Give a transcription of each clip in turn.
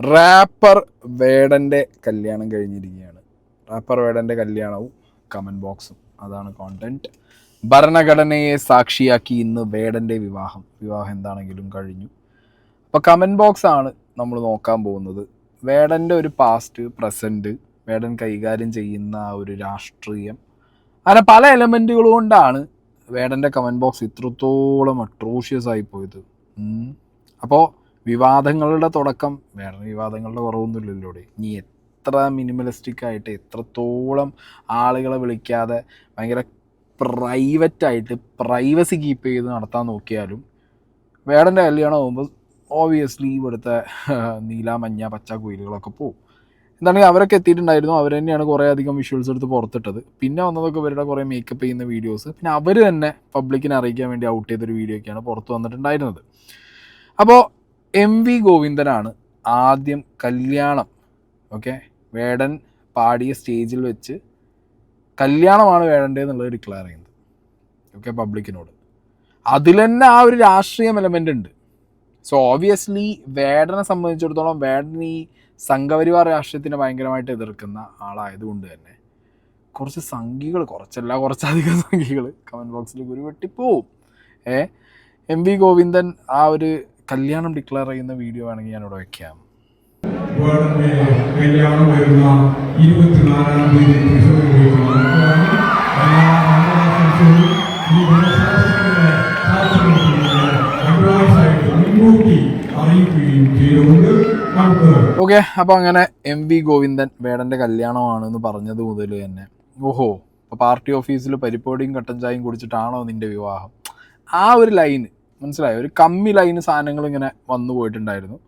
Wrapper വേടൻ്റെ കല്യാണം കഴിഞ്ഞിരിക്കുകയാണ്. Wrapper വേടൻ്റെ കല്യാണവും കമൻറ്റ് ബോക്സും അതാണ് കോണ്ടന്റ്. ഭരണഘടനയെ സാക്ഷിയാക്കി ഇന്ന് വേടൻ്റെ വിവാഹം എന്താണെങ്കിലും കഴിഞ്ഞു. അപ്പോൾ കമൻറ്റ് ബോക്സ് ആണ് നമ്മൾ നോക്കാൻ പോകുന്നത്. വേടൻ്റെ ഒരു പാസ്റ്റ്, പ്രസൻറ്റ്, വേടൻ കൈകാര്യം ചെയ്യുന്ന ആ ഒരു രാഷ്ട്രീയം, അങ്ങനെ പല എലമെൻറ്റുകൾ കൊണ്ടാണ് വേടൻ്റെ കമൻറ്റ് ബോക്സ് ഇത്രത്തോളം അട്രോഷ്യസ് ആയി പോയത്. അപ്പോൾ വിവാദങ്ങളുടെ തുടക്കം, വേറെ വിവാദങ്ങളുടെ കുറവൊന്നുമില്ലല്ലോ. ഇനി എത്ര മിനിമലിസ്റ്റിക് ആയിട്ട് എത്രത്തോളം ആളുകളെ വിളിക്കാതെ ഭയങ്കര പ്രൈവറ്റായിട്ട് പ്രൈവസി കീപ്പ് ചെയ്ത് നടത്താൻ നോക്കിയാലും വേടൻ്റെ കല്യാണം ആകുമ്പോൾ ഓബിയസ്ലി ഇവിടുത്തെ നീല, മഞ്ഞ, പച്ച കുയിലുകളൊക്കെ പോകും. എന്താണെങ്കിൽ അവരൊക്കെ എത്തിയിട്ടുണ്ടായിരുന്നു. അവർ തന്നെയാണ് കുറേ അധികം വിഷ്വൽസ് എടുത്ത് പുറത്തിട്ടത്. പിന്നെ വന്നതൊക്കെ ഇവരുടെ കുറേ മേക്കപ്പ് ചെയ്യുന്ന വീഡിയോസ്, പിന്നെ അവർ തന്നെ പബ്ലിക്കിനെ അറിയിക്കാൻ വേണ്ടി ഔട്ട് ചെയ്തൊരു വീഡിയോ ഒക്കെയാണ് പുറത്ത് വന്നിട്ടുണ്ടായിരുന്നത്. അപ്പോൾ MV ഗോവിന്ദനാണ് ആദ്യം കല്യാണം, വേടൻ പാടിയ സ്റ്റേജിൽ വെച്ച് കല്യാണമാണ് വേടൻ്റെ എന്നുള്ളത് ഡിക്ലെയർ ചെയ്യുന്നത് പബ്ലിക്കിനോട്. അതിൽ തന്നെ ആ ഒരു രാഷ്ട്രീയം എലമെൻ്റ് ഉണ്ട്. സോ ഓബിയസ്ലി വേടനെ സംബന്ധിച്ചിടത്തോളം വേടൻ ഈ സംഘപരിവാർ രാഷ്ട്രീയത്തിനെ ഭയങ്കരമായിട്ട് എതിർക്കുന്ന ആളായതുകൊണ്ട് തന്നെ കുറച്ചധികം സംഖ്യകൾ കമൻറ്റ് ബോക്സിൽ ഒരു വെട്ടിപ്പോവും. MV ഗോവിന്ദൻ ആ ഒരു കല്യാണം ഡിക്ലെയർ ചെയ്യുന്ന വീഡിയോ വേണമെങ്കിൽ ഞാനിവിടെ വെക്കാം. കല്യാണം വരുന്ന 24-ാം തീയതി ഓക്കെ. അപ്പോൾ അങ്ങനെ MV ഗോവിന്ദൻ വേടൻ്റെ കല്യാണമാണെന്ന് പറഞ്ഞത് മുതൽ തന്നെ ഓഹോ, ഇപ്പോൾ പാർട്ടി ഓഫീസിൽ പരിപ്പോടിയും കട്ടൻ ചായയും കുടിച്ചിട്ടാണോ നിൻ്റെ വിവാഹം, ആ ഒരു ലൈന് മനസ്സിലായോ? ഒരു കമ്മി ലൈന് സാധനങ്ങൾ ഇങ്ങനെ വന്നു പോയിട്ടുണ്ടായിരുന്നു.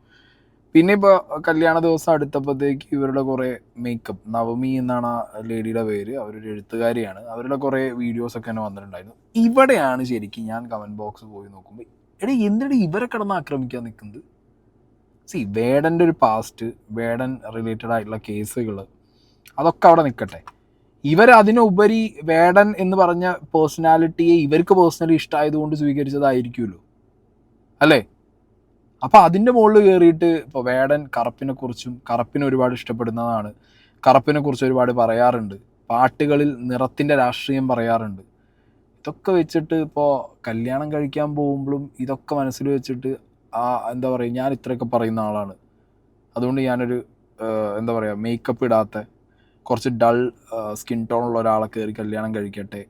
പിന്നെ ഇപ്പോൾ കല്യാണ ദിവസം അടുത്തപ്പോഴത്തേക്ക് ഇവരുടെ കുറേ മേക്കപ്പ്, നവമി എന്നാണ് ആ ലേഡിയുടെ പേര്, അവരൊരു എഴുത്തുകാരിയാണ്, അവരുടെ കുറേ വീഡിയോസൊക്കെ തന്നെ വന്നിട്ടുണ്ടായിരുന്നു. ഇവിടെയാണ് ശരിക്കും ഞാൻ കമൻറ്റ് ബോക്സ് പോയി നോക്കുമ്പോൾ എന്തിനാണ് ഇവരെ കിടന്ന് ആക്രമിക്കാൻ നിൽക്കുന്നത്? വേടൻ്റെ ഒരു പാസ്റ്റ്, വേടൻ റിലേറ്റഡ് ആയിട്ടുള്ള കേസുകൾ, അതൊക്കെ അവിടെ നിൽക്കട്ടെ. അതിനുപരി വേടൻ എന്ന് പറഞ്ഞ പേഴ്സണാലിറ്റിയെ ഇവർക്ക് പേഴ്സണലി ഇഷ്ടമായതുകൊണ്ട് സ്വീകരിച്ചതായിരിക്കുമല്ലോ, അല്ലേ? അപ്പോൾ അതിൻ്റെ മുകളിൽ കയറിയിട്ട് ഇപ്പോൾ വേടൻ കറുപ്പിനെ ഒരുപാട് ഇഷ്ടപ്പെടുന്നതാണ്, കറുപ്പിനെക്കുറിച്ച് ഒരുപാട് പറയാറുണ്ട്, പാട്ടുകളിൽ നിറത്തിൻ്റെ രാഷ്ട്രീയം പറയാറുണ്ട്. ഇതൊക്കെ വെച്ചിട്ട് ഇപ്പോൾ കല്യാണം കഴിക്കാൻ പോകുമ്പോഴും ഇതൊക്കെ മനസ്സിൽ വെച്ചിട്ട് എന്താ പറയുക, ഞാൻ ഇത്രയൊക്കെ പറയുന്ന ആളാണ്, അതുകൊണ്ട് ഞാനൊരു എന്താ പറയുക മേക്കപ്പ് ഇടാത്ത കുറച്ച് ഡൾ സ്കിൻ ടോണുള്ള ഒരാളെ കയറി കല്യാണം കഴിക്കട്ടെ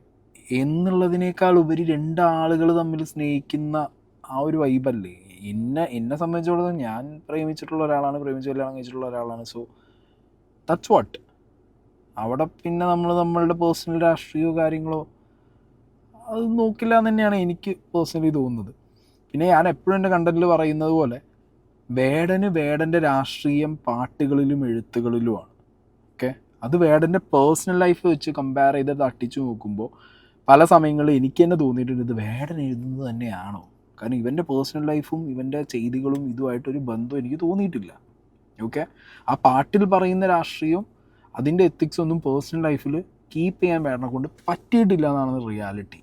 എന്നുള്ളതിനേക്കാൾ ഉപരി രണ്ടാളുകൾ തമ്മിൽ സ്നേഹിക്കുന്ന ആ ഒരു വൈബല്ലേ. എന്നെ സംബന്ധിച്ചിടത്തോളം ഞാൻ പ്രേമിച്ചിട്ടുള്ള ഒരാളാണ്, പ്രേമിച്ച് കല്യാണം കഴിച്ചിട്ടുള്ള ഒരാളാണ്. So that's what. അവിടെ പിന്നെ നമ്മളുടെ പേഴ്സണൽ രാഷ്ട്രീയമോ കാര്യങ്ങളോ അത് നോക്കില്ല എന്ന് തന്നെയാണ് എനിക്ക് പേഴ്സണലി തോന്നുന്നത്. പിന്നെ ഞാൻ എപ്പോഴും എൻ്റെ കണ്ടന്റിൽ പറയുന്നത് പോലെ വേടൻ്റെ രാഷ്ട്രീയം പാട്ടുകളിലും എഴുത്തുകളിലുമാണ്. അത് വേടൻ്റെ പേഴ്സണൽ ലൈഫ് വെച്ച് കമ്പയർ ചെയ്ത് തട്ടിച്ചു നോക്കുമ്പോൾ പല സമയങ്ങളിൽ എനിക്ക് തന്നെ തോന്നിയിട്ടുണ്ട് ഇത് വേടൻ എഴുതുന്നത് തന്നെയാണോ, കാരണം ഇവൻ്റെ പേഴ്സണൽ ലൈഫും ഇവൻ്റെ ചെയ്തികളും ഇതുമായിട്ടൊരു ബന്ധം എനിക്ക് തോന്നിയിട്ടില്ല. ആ പാട്ടിൽ പറയുന്ന രാഷ്ട്രീയം, അതിൻ്റെ എത്തിക്സ് ഒന്നും പേഴ്സണൽ ലൈഫിൽ കീപ്പ് ചെയ്യാൻ വേടനെ കൊണ്ട് പറ്റിയിട്ടില്ല എന്നാണ് റിയാലിറ്റി.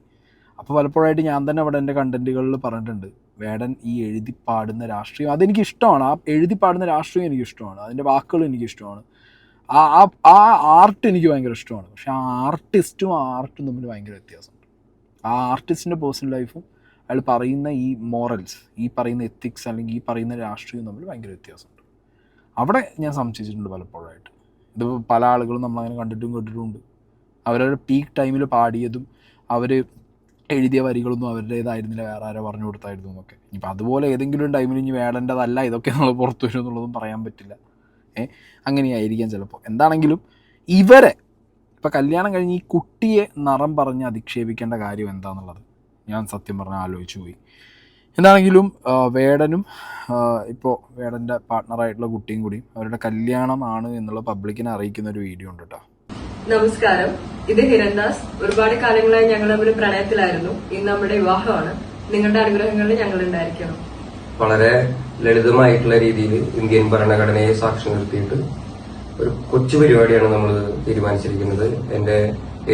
അപ്പോൾ പലപ്പോഴായിട്ട് ഞാൻ തന്നെ അവിടെ എൻ്റെ കണ്ടൻറ്റുകളിൽ പറഞ്ഞിട്ടുണ്ട്, വേടൻ ഈ എഴുതിപ്പാടുന്ന രാഷ്ട്രീയം അതെനിക്കിഷ്ടമാണ്, ആ എഴുതിപ്പാടുന്ന രാഷ്ട്രീയം എനിക്കിഷ്ടമാണ്, അതിൻ്റെ വാക്കുകൾ എനിക്കിഷ്ടമാണ്, ആ ആർട്ട് എനിക്ക് ഭയങ്കര ഇഷ്ടമാണ്. പക്ഷെ ആ ആർട്ടിസ്റ്റും തമ്മിൽ ഭയങ്കര വ്യത്യാസമുണ്ട്. ആ ആർട്ടിസ്റ്റിൻ്റെ പേഴ്സണൽ ലൈഫും അയാൾ പറയുന്ന ഈ മോറൽസ്, ഈ പറയുന്ന എത്തിക്സ് അല്ലെങ്കിൽ ഈ പറയുന്ന രാഷ്ട്രീയവും തമ്മിൽ ഭയങ്കര വ്യത്യാസമുണ്ട്. അവിടെ ഞാൻ സംശയിച്ചിട്ടുണ്ട് പലപ്പോഴായിട്ട്. ഇത് പല ആളുകളും നമ്മളങ്ങനെ കേട്ടിട്ടുമുണ്ട്. അവരവരുടെ പീക്ക് ടൈമിൽ പാടിയതും അവർ എഴുതിയ വരികളൊന്നും അവരുടേതായിരുന്നില്ല, വേറെ ആരോ പറഞ്ഞു കൊടുത്തായിരുന്നു എന്നൊക്കെ. ഇപ്പം അതുപോലെ ഏതെങ്കിലും ടൈമിൽ ഇനി വേടേണ്ടതല്ല ഇതൊക്കെ നമ്മൾ പുറത്തു വരും എന്നുള്ളതും പറയാൻ പറ്റില്ല. അങ്ങനെയായിരിക്കാം ചിലപ്പോൾ. എന്താണെങ്കിലും ഇവരെ ഇപ്പം കല്യാണം കഴിഞ്ഞ് ഈ കുട്ടിയെ നിറം പറഞ്ഞ് അധിക്ഷേപിക്കേണ്ട കാര്യം എന്താണെന്നുള്ളത് ഞാൻ സത്യം പറഞ്ഞാൽ ആലോചിച്ചു പോയി. എന്താണെങ്കിലും വേടനും ഇപ്പോൾ വേടൻ്റെ പാർട്ട്ണറായിട്ടുള്ള കുട്ടിയും കൂടി അവരുടെ കല്യാണമാണ് എന്നുള്ള പബ്ലിക്കിനെ അറിയിക്കുന്ന ഒരു വീഡിയോ ഉണ്ട് കേട്ടോ. നമസ്കാരം, ഇത് ഹിരൺദാസ്. ഒരുപാട് കാലങ്ങളായി ഞങ്ങൾ ഒരു പ്രണയത്തിലായിരുന്നു. ഇന്ന് നമ്മുടെ വിവാഹമാണ്. നിങ്ങളുടെ അനുഗ്രഹങ്ങളിൽ ഞങ്ങൾ ഉണ്ടായിരിക്കണം. വളരെ ലളിതമായിട്ടുള്ള രീതിയിൽ ഇന്ത്യൻ ഭരണഘടനയെ സാക്ഷി നിർത്തിയിട്ട് ഒരു കൊച്ചു പരിപാടിയാണ് നമ്മൾ തീരുമാനിച്ചിരിക്കുന്നത്. എന്റെ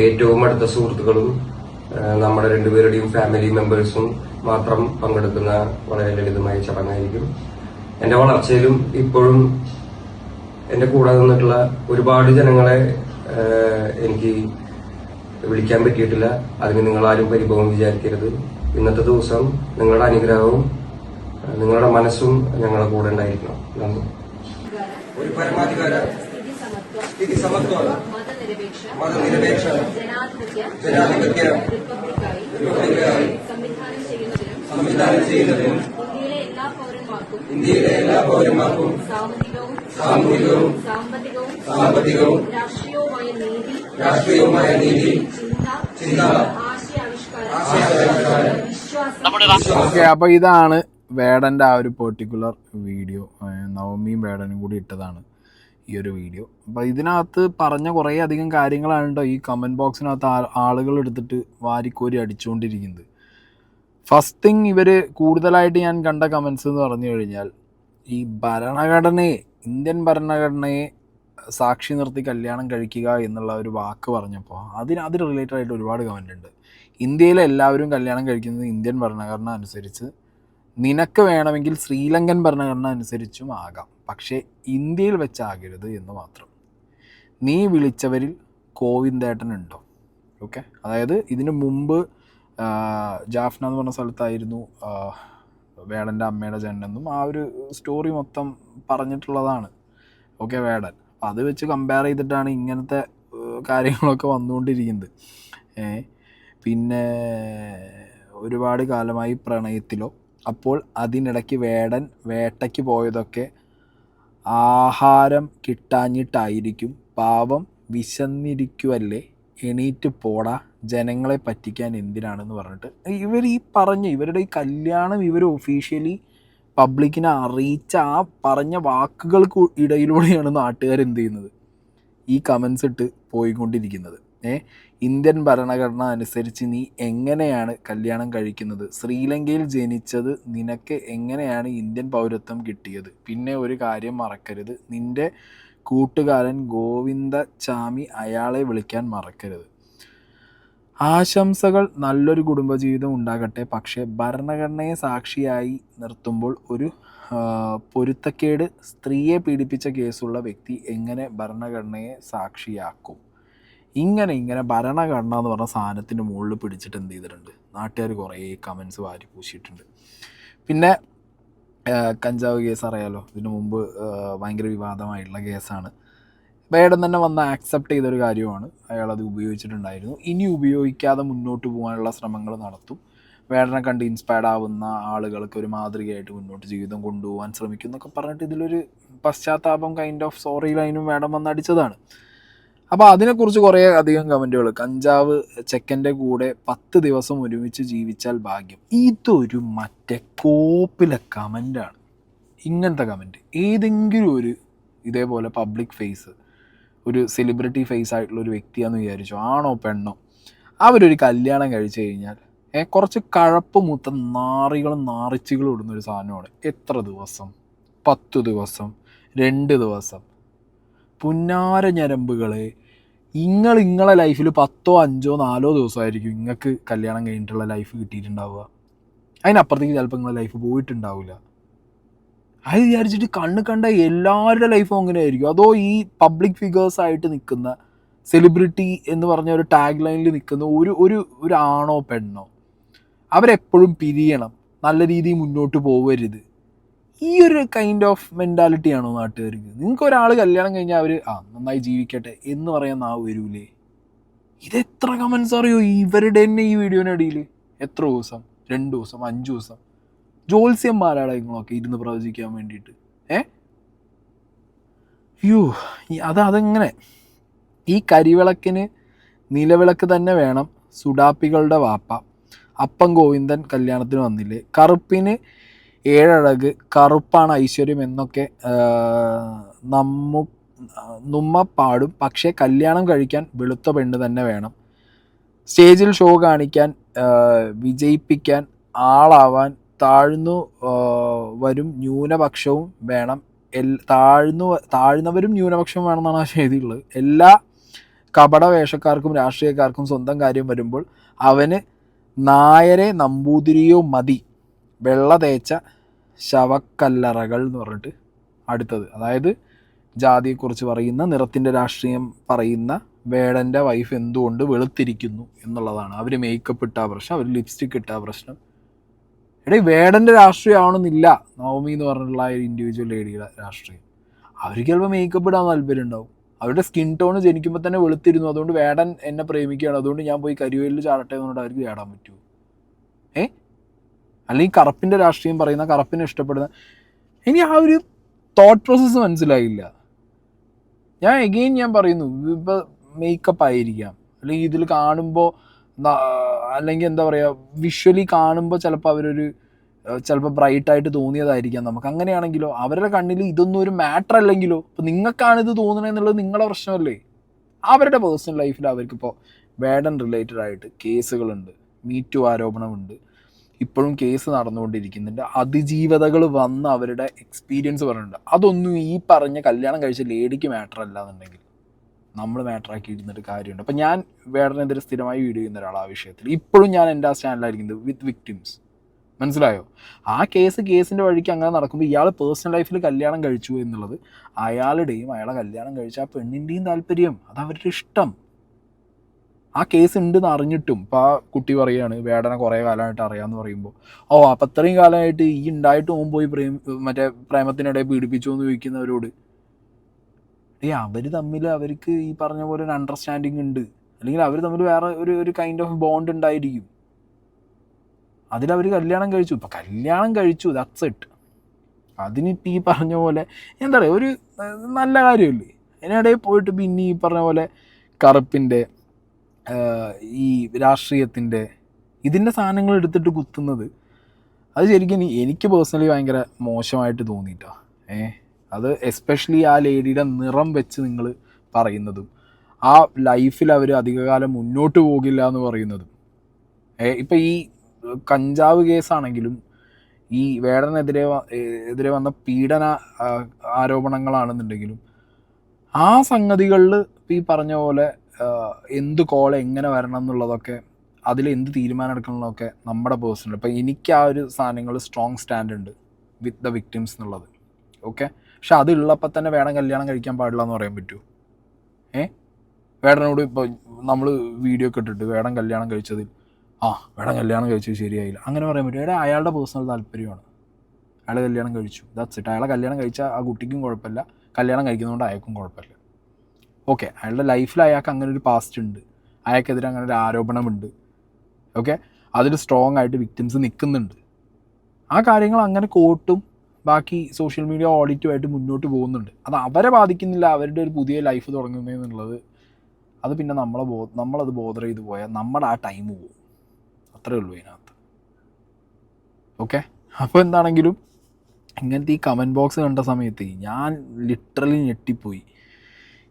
ഏറ്റവും അടുത്ത സുഹൃത്തുക്കളും നമ്മുടെ രണ്ടുപേരുടെയും ഫാമിലി മെമ്പേഴ്സും മാത്രം പങ്കെടുക്കുന്ന വളരെ ലളിതമായ ചടങ്ങായിരിക്കും. എന്റെ വളർച്ചയിലും ഇപ്പോഴും എന്റെ കൂടെ നിന്നിട്ടുള്ള ഒരുപാട് ജനങ്ങളെ എനിക്ക് വിളിക്കാൻ പറ്റിയിട്ടില്ല. അതിന് നിങ്ങളാരും പരിഭവം വിചാരിക്കരുത്. ഇന്നത്തെ ദിവസം നിങ്ങളുടെ അനുഗ്രഹവും നിങ്ങളുടെ മനസ്സും ഞങ്ങളുടെ കൂടെ ഉണ്ടായിരിക്കണം. നന്ദി. ഒരു പരമാധികാര സ്ഥിതി സമത്വം മതനിരപേക്ഷ ജനാധിപത്യ റിപ്പബ്ലിക്കായി സംവിധാനം ചെയ്യുന്നതിനും ഇന്ത്യയിലെ എല്ലാ പൗരന്മാർക്കും സാമൂഹികവും സാമ്പത്തികവും രാഷ്ട്രീയവുമായ നീതി ചിന്ത ഓക്കെ, അപ്പൊ ഇതാണ് വേടന്റെ ആ ഒരു പെർട്ടിക്കുലർ വീഡിയോ. നവമിയും വേടനും കൂടി ഇട്ടതാണ് ഈ ഒരു വീഡിയോ. അപ്പോൾ ഇതിനകത്ത് പറഞ്ഞ കുറേ അധികം കാര്യങ്ങളാണ് കേട്ടോ ഈ കമൻറ്റ് ബോക്സിനകത്ത് ആളുകൾ എടുത്തിട്ട് വാരിക്കോരി അടിച്ചുകൊണ്ടിരിക്കുന്നത്. ഫസ്റ്റ് തിങ്, ഇവർ കൂടുതലായിട്ട് ഞാൻ കണ്ട കമൻസ് എന്ന് പറഞ്ഞു കഴിഞ്ഞാൽ, ഈ ഇന്ത്യൻ ഭരണഘടനയെ സാക്ഷി നിർത്തി കല്യാണം കഴിക്കുക എന്നുള്ള ഒരു വാക്ക് പറഞ്ഞപ്പോൾ അത് റിലേറ്റഡ് ആയിട്ട് ഒരുപാട് കമൻ്റ് ഉണ്ട്. ഇന്ത്യയിലെ എല്ലാവരും കല്യാണം കഴിക്കുന്നത് ഇന്ത്യൻ ഭരണഘടന അനുസരിച്ച്, നിനക്ക് വേണമെങ്കിൽ ശ്രീലങ്കൻ ഭരണഘടന അനുസരിച്ചും ആകാം, പക്ഷേ ഇന്ത്യയിൽ വെച്ചാകരുത് എന്ന് മാത്രം. നീ വിളിച്ചവരിൽ കോവിന്ദേട്ടനുണ്ടോ? ഓക്കെ, അതായത് ഇതിനു മുമ്പ് ജാഫ്ന എന്ന് പറഞ്ഞ സ്ഥലത്തായിരുന്നു വേടൻ്റെ അമ്മയുടെ ജനനം. ആ ഒരു സ്റ്റോറി മൊത്തം പറഞ്ഞിട്ടുള്ളതാണ് ഓക്കെ വേടൻ. അത് വെച്ച് കമ്പയർ ചെയ്തിട്ടാണ് ഇങ്ങനത്തെ കാര്യങ്ങളൊക്കെ വന്നുകൊണ്ടിരിക്കുന്നത്. പിന്നെ ഒരുപാട് കാലമായി പ്രണയത്തിലോ, അപ്പോൾ അതിനിടയ്ക്ക് വേടൻ വേട്ടയ്ക്ക് പോയതൊക്കെ ആഹാരം കിട്ടാഞ്ഞിട്ടായിരിക്കും, പാവം വിശന്നിരിക്കുവല്ലേ, എണീറ്റ് പോടാ, ജനങ്ങളെ പറ്റിക്കാൻ എന്തിനാണെന്ന് പറഞ്ഞിട്ട് ഇവർ ഇവരുടെ ഈ കല്യാണം ഇവർ ഒഫീഷ്യലി പബ്ലിക്കിനെ അറിയിച്ച ആ പറഞ്ഞ വാക്കുകൾക്ക് ഇടയിലൂടെയാണ് നാട്ടുകാർ എന്ത് ചെയ്യുന്നത്, ഈ കമൻസ് ഇട്ട് പോയിക്കൊണ്ടിരിക്കുന്നത്. ഇന്ത്യൻ ഭരണഘടന അനുസരിച്ച് നീ എങ്ങനെയാണ് കല്യാണം കഴിക്കുന്നത്? ശ്രീലങ്കയിൽ ജനിച്ചത് നിനക്ക് എങ്ങനെയാണ് ഇന്ത്യൻ പൗരത്വം കിട്ടിയത്? പിന്നെ ഒരു കാര്യം മറക്കരുത്, നിൻ്റെ കൂട്ടുകാരൻ ഗോവിന്ദചാമി, അയാളെ വിളിക്കാൻ മറക്കരുത്. ആശംസകൾ, നല്ലൊരു കുടുംബജീവിതം ഉണ്ടാകട്ടെ. പക്ഷേ ഭരണഘടനയെ സാക്ഷിയായി നിർത്തുമ്പോൾ ഒരു പൊരുത്തക്കേട്, സ്ത്രീയെ പീഡിപ്പിച്ച കേസുള്ള വ്യക്തി എങ്ങനെ ഭരണഘടനയെ സാക്ഷിയാക്കും? ഇങ്ങനെ ഭരണഘടന എന്ന് പറഞ്ഞ സാധനത്തിൻ്റെ മുകളിൽ പിടിച്ചിട്ട് എന്ത് ചെയ്തിട്ടുണ്ട്, നാട്ടുകാർ കുറേ കമൻസ് വാരി പൂശിയിട്ടുണ്ട്. പിന്നെ കഞ്ചാവ് കേസ് അറിയാലോ, ഇതിനു മുമ്പ് ഭയങ്കര വിവാദമായിട്ടുള്ള കേസാണ്. വേടൻ തന്നെ വന്ന് ആക്സെപ്റ്റ് ചെയ്തൊരു കാര്യമാണ്, അയാളത് ഉപയോഗിച്ചിട്ടുണ്ടായിരുന്നു. ഇനി ഉപയോഗിക്കാതെ മുന്നോട്ട് പോകാനുള്ള ശ്രമങ്ങൾ നടത്തും. വേടനെ കണ്ട് ഇൻസ്പയർഡ് ആവുന്ന ആളുകൾക്ക് ഒരു മാതൃകയായിട്ട് മുന്നോട്ട് ജീവിതം കൊണ്ടുപോകാൻ ശ്രമിക്കും എന്നൊക്കെ പറഞ്ഞിട്ട് ഇതിലൊരു പശ്ചാത്താപം കൈൻഡ് ഓഫ് സോറി ലൈനും വേടൻ വന്ന് അടിച്ചതാണ്. അപ്പോൾ അതിനെക്കുറിച്ച് കുറേ അധികം കമൻറ്റുകൾ. കഞ്ചാവ് ചെക്കൻ്റെ കൂടെ 10 ദിവസം ഒരുമിച്ച് ജീവിച്ചാൽ ഭാഗ്യം. ഇതൊരു മറ്റേ കോപ്പിലെ കമൻ്റാണ്. ഇങ്ങനത്തെ കമൻറ്റ് ഏതെങ്കിലും ഒരു ഇതേപോലെ പബ്ലിക് ഫേസ്, ഒരു സെലിബ്രിറ്റി ഫേസ് ആയിട്ടുള്ള ഒരു വ്യക്തിയാണെന്ന് വിചാരിച്ചോ, ആണോ പെണ്ണോ, അവരൊരു കല്യാണം കഴിച്ചു കഴിഞ്ഞാൽ കുറച്ച് കഴപ്പ് മൂത്ത നാറികളും നാറിച്ചുകളും ഇടുന്നൊരു സാധനമാണ്. എത്ര ദിവസം? 10 ദിവസം, 2 ദിവസം. പുന്നാര ഞരമ്പുകളെ, നിങ്ങളെ ലൈഫിൽ 10, 5, 4 ദിവസമായിരിക്കും നിങ്ങൾക്ക് കല്യാണം കഴിഞ്ഞിട്ടുള്ള ലൈഫ് കിട്ടിയിട്ടുണ്ടാവുക. അതിനപ്പുറത്തേക്ക് ചിലപ്പോൾ നിങ്ങളെ ലൈഫ് പോയിട്ടുണ്ടാവില്ല. അത് വിചാരിച്ചിട്ട് കണ്ണ് കണ്ട എല്ലാവരുടെ ലൈഫും അങ്ങനെ ആയിരിക്കും. അതോ ഈ പബ്ലിക് ഫിഗേഴ്സായിട്ട് നിൽക്കുന്ന സെലിബ്രിറ്റി എന്ന് പറഞ്ഞ ഒരു ടാഗ് ലൈനിൽ നിൽക്കുന്ന ഒരു ആണോ പെണ്ണോ, അവരെപ്പോഴും പിരിയണം, നല്ല രീതിയിൽ മുന്നോട്ട് പോകരുത്, ഈ ഒരു കൈൻഡ് ഓഫ് മെൻറ്റാലിറ്റിയാണോ നാട്ടുകാർക്ക്? നിങ്ങൾക്ക് ഒരാൾ കല്യാണം കഴിഞ്ഞാൽ അവർ നന്നായി ജീവിക്കട്ടെ എന്ന് പറയാൻ നാവ് വരൂലേ? ഇതെത്ര കമൻസ് അറിയോ ഇവരുടെ തന്നെ ഈ വീഡിയോനിടയിൽ? എത്ര ദിവസം? 2 ദിവസം, 5 ദിവസം. ജോത്സ്യന്മാരാണ് നിങ്ങളൊക്കെ ഇരുന്ന് പ്രവചിക്കാൻ വേണ്ടിയിട്ട്. അതെങ്ങനെ? ഈ കരിവിളക്കിന് നിലവിളക്ക് തന്നെ വേണം. സുഡാപ്പികളുടെ വാപ്പ അപ്പം ഗോവിന്ദൻ കല്യാണത്തിന് വന്നില്ലേ? കറുപ്പിന് 7 അഴക്, കറുപ്പാണ് ഐശ്വര്യം എന്നൊക്കെ നമ്മ പാടും. പക്ഷേ കല്യാണം കഴിക്കാൻ വെളുത്ത പെണ്ണ് തന്നെ വേണം. സ്റ്റേജിൽ ഷോ കാണിക്കാൻ, വിജയിപ്പിക്കാൻ, ആളാവാൻ താഴ്ന്നു വരും ന്യൂനപക്ഷവും വേണം. താഴ്ന്നവരും ന്യൂനപക്ഷവും വേണമെന്നാണ് ആ ചെയ്തിയുള്ളത്. എല്ലാ കപട വേഷക്കാർക്കും രാഷ്ട്രീയക്കാർക്കും സ്വന്തം കാര്യം വരുമ്പോൾ അവന് നായരെ നമ്പൂതിരിയോ മതി. വെള്ള തേച്ച ശവക്കല്ലറകൾ എന്ന് പറഞ്ഞിട്ട് അടുത്തത്, അതായത് ജാതിയെക്കുറിച്ച് പറയുന്ന, നിറത്തിൻ്റെ രാഷ്ട്രീയം പറയുന്ന വേടൻ്റെ വൈഫ് എന്തുകൊണ്ട് വെളുത്തിരിക്കുന്നു എന്നുള്ളതാണ്. അവർ മേക്കപ്പ് ഇട്ടാ പ്രശ്നം, അവർ ലിപ്സ്റ്റിക് ഇട്ടാ പ്രശ്നം. എടേ വേടൻ്റെ രാഷ്ട്രീയം ആവണമെന്നില്ല നവമി എന്ന് പറഞ്ഞിട്ടുള്ള ഒരു ഇൻഡിവിജ്വൽ ലേഡിയുടെ രാഷ്ട്രീയം. അവർക്ക് ചിലപ്പോൾ മേക്കപ്പ് ഇടാൻ താല്പര്യം ഉണ്ടാവും, അവരുടെ സ്കിൻ ടോൺ ജനിക്കുമ്പോൾ തന്നെ വെളുത്തിരുന്നു, അതുകൊണ്ട് വേടൻ എന്നെ പ്രേമിക്കുകയാണ്, അതുകൊണ്ട് ഞാൻ പോയി കരിവേലിൽ ചാടട്ടെ എന്നുകൊണ്ട് അവർക്ക് ചാടാൻ പറ്റുമോ? അല്ലെങ്കിൽ കറുപ്പിൻ്റെ രാഷ്ട്രീയം പറയുന്ന, കറുപ്പിനെ ഇഷ്ടപ്പെടുന്ന, ഇനി ആ ഒരു തോട്ട് പ്രോസസ്സ് മനസ്സിലായില്ല. ഞാൻ പറയുന്നു, ഇപ്പോൾ മേക്കപ്പ് ആയിരിക്കാം, അല്ലെങ്കിൽ ഇതിൽ കാണുമ്പോൾ, അല്ലെങ്കിൽ എന്താ പറയുക, വിഷ്വലി കാണുമ്പോൾ ചിലപ്പോൾ ചിലപ്പോൾ ബ്രൈറ്റായിട്ട് തോന്നിയതായിരിക്കാം നമുക്ക്. അങ്ങനെയാണെങ്കിലോ അവരുടെ കണ്ണിൽ ഇതൊന്നും ഒരു മാറ്റർ അല്ലെങ്കിലോ, ഇപ്പോൾ നിങ്ങൾക്കാണിത് തോന്നണമെന്നുള്ളത് നിങ്ങളുടെ പ്രശ്നമല്ലേ? അവരുടെ പേഴ്സണൽ ലൈഫിൽ അവർക്കിപ്പോൾ വേടൻ റിലേറ്റഡ് ആയിട്ട് കേസുകളുണ്ട്, മീറ്റു ആരോപണമുണ്ട്, ഇപ്പോഴും കേസ് നടന്നുകൊണ്ടിരിക്കുന്നുണ്ട്, അതിജീവതകൾ വന്ന് അവരുടെ എക്സ്പീരിയൻസ് പറഞ്ഞിട്ടുണ്ട്. അതൊന്നും ഈ പറഞ്ഞ കല്യാണം കഴിച്ച ലേഡിക്ക് മാറ്റർ അല്ല എന്നുണ്ടെങ്കിൽ നമ്മൾ മാറ്ററാക്കി ഇരുന്നിട്ട് കാര്യമുണ്ട്. അപ്പം ഞാൻ വേടനെതിരെ സ്ഥിരമായി വീഡിയോ ചെയ്യുന്ന ഒരാൾ ആ വിഷയത്തിൽ. ഇപ്പോഴും ഞാൻ എൻ്റെ ആ സ്റ്റാൻഡിലായിരിക്കുന്നത് വിത്ത് വിക്ടിംസ്. മനസ്സിലായോ? ആ കേസിൻ്റെ വഴിക്ക് അങ്ങനെ നടക്കുമ്പോൾ ഇയാൾ പേഴ്സണൽ ലൈഫിൽ കല്യാണം കഴിച്ചു എന്നുള്ളത് അയാളുടെയും അയാളെ കല്യാണം കഴിച്ച ആ പെണ്ണിൻ്റെയും താല്പര്യം, അത് അവരുടെ ഇഷ്ടം. ആ കേസ് ഉണ്ടെന്ന് അറിഞ്ഞിട്ടും ഇപ്പോൾ ആ കുട്ടി പറയുകയാണ് വേടനെ കുറേ കാലമായിട്ട് അറിയാമെന്ന് പറയുമ്പോൾ, അപ്പം അത്രയും കാലമായിട്ട് ഈ ഉണ്ടായിട്ട് ഓൻ പോയി പ്രേമത്തിനിടെ പീഡിപ്പിച്ചു എന്ന് ചോദിക്കുന്നവരോട്, അവർ തമ്മിൽ അവർക്ക് ഈ പറഞ്ഞ പോലെ ഒരു അണ്ടർസ്റ്റാൻഡിങ് ഉണ്ട്, അല്ലെങ്കിൽ അവർ തമ്മിൽ വേറെ ഒരു കൈൻഡ് ഓഫ് ബോണ്ട് ഉണ്ടായിരിക്കും, അതിലവർ കല്യാണം കഴിച്ചു. ഇപ്പം കല്യാണം കഴിച്ചു, ദാറ്റ്സ് ഇറ്റ്. അതിനിപ്പോൾ ഈ പറഞ്ഞ പോലെ എന്താ പറയുക, ഒരു നല്ല കാര്യമല്ലേ? അതിനിടയിൽ പോയിട്ട് പിന്നെ ഈ പറഞ്ഞ പോലെ കറുപ്പിൻ്റെ, ഈ രാഷ്ട്രീയത്തിൻ്റെ, ഇതിൻ്റെ സാധനങ്ങൾ എടുത്തിട്ട് കുത്തുന്നത്, അത് ശരിക്കും എനിക്ക് പേഴ്സണലി ഭയങ്കര മോശമായിട്ട് തോന്നിയിട്ടാണ്. അത് എസ്പെഷ്യലി ആ ലേഡിയുടെ നിറം വെച്ച് നിങ്ങൾ പറയുന്നതും, ആ ലൈഫിൽ അവർ അധികകാലം മുന്നോട്ട് പോകില്ല എന്ന് പറയുന്നതും. ഇപ്പം ഈ കഞ്ചാവ് കേസാണെങ്കിലും ഈ വേടനെതിരെ വന്ന പീഡന ആരോപണങ്ങളാണെന്നുണ്ടെങ്കിലും ആ സംഗതികളിൽ ഈ പറഞ്ഞ പോലെ എന്ത് കോൾ എങ്ങനെ വരണം എന്നുള്ളതൊക്കെ, അതിൽ എന്ത് തീരുമാനം എടുക്കണം എന്നൊക്കെ നമ്മുടെ പേഴ്സണൽ. ഇപ്പം എനിക്ക് ആ ഒരു സാധനങ്ങൾ സ്ട്രോങ് സ്റ്റാൻഡ് ഉണ്ട് വിത്ത് ദ വിക്ടിംസ് എന്നുള്ളത്. ഓക്കെ, പക്ഷെ അതുള്ളപ്പോൾ തന്നെ വേടൻ കല്യാണം കഴിക്കാൻ പാടില്ല എന്ന് പറയാൻ പറ്റുമോ? വേടനോട് ഇപ്പോൾ നമ്മൾ വീഡിയോ ഒക്കെ ഇട്ടിട്ട് വേടൻ കല്യാണം കഴിച്ചതിൽ വേടൻ കല്യാണം കഴിച്ചത് ശരിയായില്ല അങ്ങനെ പറയാൻ പറ്റുമോ? അയാളുടെ പേഴ്സണൽ താല്പര്യമാണ്, അയാൾ കല്യാണം കഴിച്ചു, ദാറ്റ്സ് ഇറ്റ്. അയാളെ കല്യാണം കഴിച്ചാൽ ആ കുട്ടിക്കും കുഴപ്പമില്ല, കല്യാണം കഴിക്കുന്നതുകൊണ്ട് അയാൾക്കും കുഴപ്പമില്ല. ഓക്കെ, അയാളുടെ ലൈഫിൽ അയാൾക്ക് അങ്ങനെ ഒരു പാസ്റ്റ് ഉണ്ട്, അയാൾക്കെതിരെ അങ്ങനെ ഒരു ആരോപണമുണ്ട്. ഓക്കെ, അതിൽ സ്ട്രോങ് ആയിട്ട് വിക്ടിംസ് നിൽക്കുന്നുണ്ട്. ആ കാര്യങ്ങൾ അങ്ങനെ കോർട്ടും ബാക്കി സോഷ്യൽ മീഡിയ ഓഡിറ്റുമായിട്ട് മുന്നോട്ട് പോകുന്നുണ്ട്. അത് അവരെ ബാധിക്കുന്നില്ല, അവരുടെ ഒരു പുതിയ ലൈഫ് തുടങ്ങുന്നതെന്നുള്ളത്. അത് പിന്നെ നമ്മളത് ബോധർ ചെയ്ത് പോയാൽ നമ്മുടെ ആ ടൈം പോകും, അത്രേ ഉള്ളൂ അതിനകത്ത്. ഓക്കെ, അപ്പോൾ എന്താണെങ്കിലും ഇങ്ങനത്തെ ഈ കമൻറ്റ് ബോക്സ് കണ്ട സമയത്ത് ഞാൻ ലിറ്ററലി ഞെട്ടിപ്പോയി.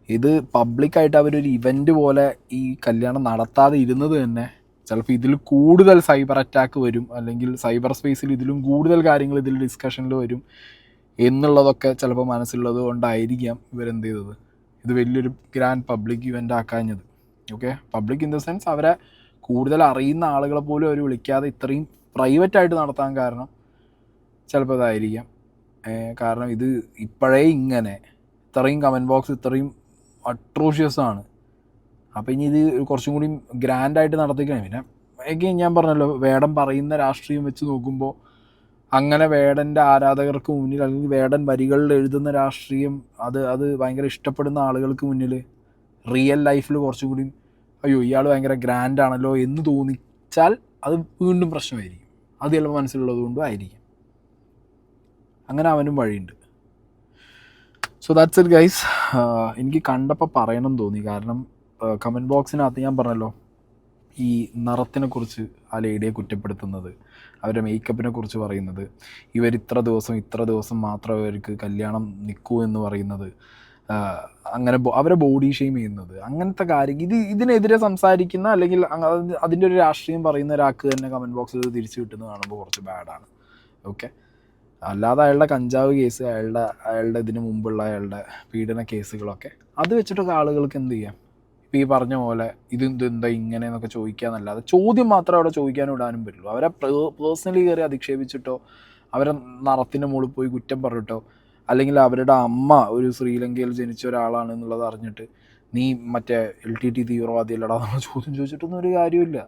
ഇത് പബ്ലിക്കായിട്ട് അവരൊരു ഇവൻ്റ് പോലെ ഈ കല്യാണം നടത്താതെ ഇരുന്നത് തന്നെ ചിലപ്പോൾ ഇതിൽ കൂടുതൽ സൈബർ അറ്റാക്ക് വരും, അല്ലെങ്കിൽ സൈബർ സ്പേസിൽ ഇതിലും കൂടുതൽ കാര്യങ്ങൾ ഇതിൽ ഡിസ്കഷനിൽ വരും എന്നുള്ളതൊക്കെ ചിലപ്പോൾ മനസ്സിലുള്ളത് കൊണ്ടായിരിക്കാം ഇവരെന്ത് ചെയ്തത്, ഇത് വലിയൊരു ഗ്രാൻഡ് പബ്ലിക് ഇവൻ്റ് ആക്കാഞ്ഞത്. Okay, public in the sense അവരെ കൂടുതൽ അറിയുന്ന ആളുകളെ പോലും അവർ വിളിക്കാതെ ഇത്രയും പ്രൈവറ്റായിട്ട് നടത്താൻ കാരണം ചിലപ്പോൾ ഇതായിരിക്കാം. കാരണം ഇത് ഇപ്പോഴേ ഇങ്ങനെ ഇത്രയും കമൻറ്റ് ബോക്സ് ഇത്രയും അട്രോഷ്യസ് ആണ്. അപ്പോൾ ഇനി ഇത് കുറച്ചും കൂടി ഗ്രാൻഡായിട്ട് നടത്തിക്കണം. പിന്നെ എഗെയിൻ ഞാൻ പറഞ്ഞല്ലോ, വേടൻ പറയുന്ന രാഷ്ട്രീയം വെച്ച് നോക്കുമ്പോൾ അങ്ങനെ വേടൻ്റെ ആരാധകർക്ക് മുന്നിൽ, അല്ലെങ്കിൽ വേടൻ വരികളിൽ എഴുതുന്ന രാഷ്ട്രീയം അത് ഭയങ്കര ഇഷ്ടപ്പെടുന്ന ആളുകൾക്ക് മുന്നിൽ റിയൽ ലൈഫിൽ കുറച്ചും കൂടി അയ്യോ ഇയാൾ ഭയങ്കര ഗ്രാൻഡാണല്ലോ എന്ന് തോന്നിച്ചാൽ അത് വീണ്ടും പ്രശ്നമായിരിക്കും. അത് ചിലപ്പോൾ മനസ്സിലുള്ളത് കൊണ്ടും ആയിരിക്കും. അങ്ങനെ അവനും വഴിയുണ്ട്. So that's it guys. എനിക്ക് കണ്ടപ്പോൾ പറയണം തോന്നി. കാരണം കമൻറ്റ് ബോക്സിനകത്ത് ഞാൻ പറഞ്ഞല്ലോ, ഈ നിറത്തിനെക്കുറിച്ച് ആ ലേഡിയെ കുറ്റപ്പെടുത്തുന്നത്, അവരുടെ മേക്കപ്പിനെ കുറിച്ച് പറയുന്നത്, ഇവർ ഇത്ര ദിവസം മാത്രമേ അവർക്ക് കല്യാണം നിൽക്കൂ എന്ന് പറയുന്നത്, അങ്ങനെ അവരെ ബോഡി ഷെയിം ചെയ്യുന്നത്, അങ്ങനത്തെ കാര്യം ഇതിനെതിരെ സംസാരിക്കുന്ന, അല്ലെങ്കിൽ അതിൻ്റെ ഒരു രാഷ്ട്രീയം പറയുന്ന ഒരാൾക്ക് തന്നെ കമൻറ്റ് ബോക്സിൽ തിരിച്ചു കിട്ടുന്നത് കാണുമ്പോൾ കുറച്ച് ബാഡാണ്. ഓക്കെ, അല്ലാതെ അയാളുടെ കഞ്ചാവ് കേസ്, അയാളുടെ ഇതിന് മുമ്പുള്ള അയാളുടെ പീഡന കേസുകളൊക്കെ അത് വെച്ചിട്ടൊക്കെ ആളുകൾക്ക് എന്ത് ചെയ്യാം, ഇപ്പോൾ ഈ പറഞ്ഞ പോലെ ഇതെന്താ ഇങ്ങനെ എന്നൊക്കെ ചോദിക്കാന്നല്ലാതെ ചോദ്യം മാത്രം അവിടെ ചോദിക്കാനും ഇടാനും പറ്റുള്ളൂ. അവരെ പേഴ്സണലി കയറി അധിക്ഷേപിച്ചിട്ടോ അവരെ നിറത്തിൻ്റെ മുകളിൽ പോയി കുറ്റം പറഞ്ഞിട്ടോ അല്ലെങ്കിൽ അവരുടെ അമ്മ ഒരു ശ്രീലങ്കയിൽ ജനിച്ച ഒരാളാണ് എന്നുള്ളത് അറിഞ്ഞിട്ട് നീ മറ്റേ LTT തീവ്രവാദിയല്ലടാ എന്നുള്ള ചോദ്യം ചോദിച്ചിട്ടൊന്നും ഒരു കാര്യമില്ല.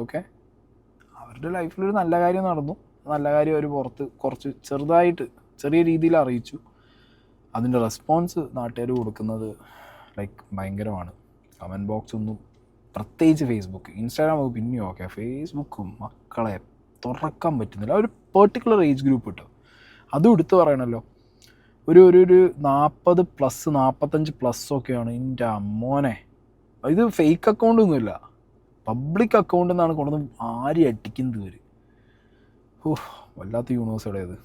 ഓക്കെ, അവരുടെ ലൈഫിലൊരു നല്ല കാര്യം നടന്നു, നല്ല കാര്യം അവർ പുറത്ത് കുറച്ച് ചെറുതായിട്ട് ചെറിയ രീതിയിൽ അറിയിച്ചു. അതിൻ്റെ റെസ്പോൺസ് നാട്ടുകാർ കൊടുക്കുന്നത് ലൈക്ക് ഭയങ്കരമാണ്. കമൻറ്റ് ബോക്സ് ഒന്നും, പ്രത്യേകിച്ച് ഫേസ്ബുക്ക്, ഇൻസ്റ്റാഗ്രാം പിന്നെയോ ഓക്കെ, ഫേസ്ബുക്കും മക്കളെ തുറക്കാൻ പറ്റുന്നില്ല. ഒരു പെർട്ടിക്കുലർ ഏജ് ഗ്രൂപ്പ് കിട്ടും, അതും എടുത്തു പറയണമല്ലോ. ഒരു 40+, 45+ ഒക്കെയാണ്. എൻ്റെ അമ്മോനെ, ഇത് ഫേക്ക് അക്കൗണ്ടൊന്നുമില്ല, പബ്ലിക് അക്കൗണ്ടിൽ നിന്നാണ് കൊണ്ടുവന്ന് ആരും അടിക്കുന്നത് ഇവർ. ഓ, വല്ലാത്ത യൂണിവേഴ്സിറ്റിയുടേത്.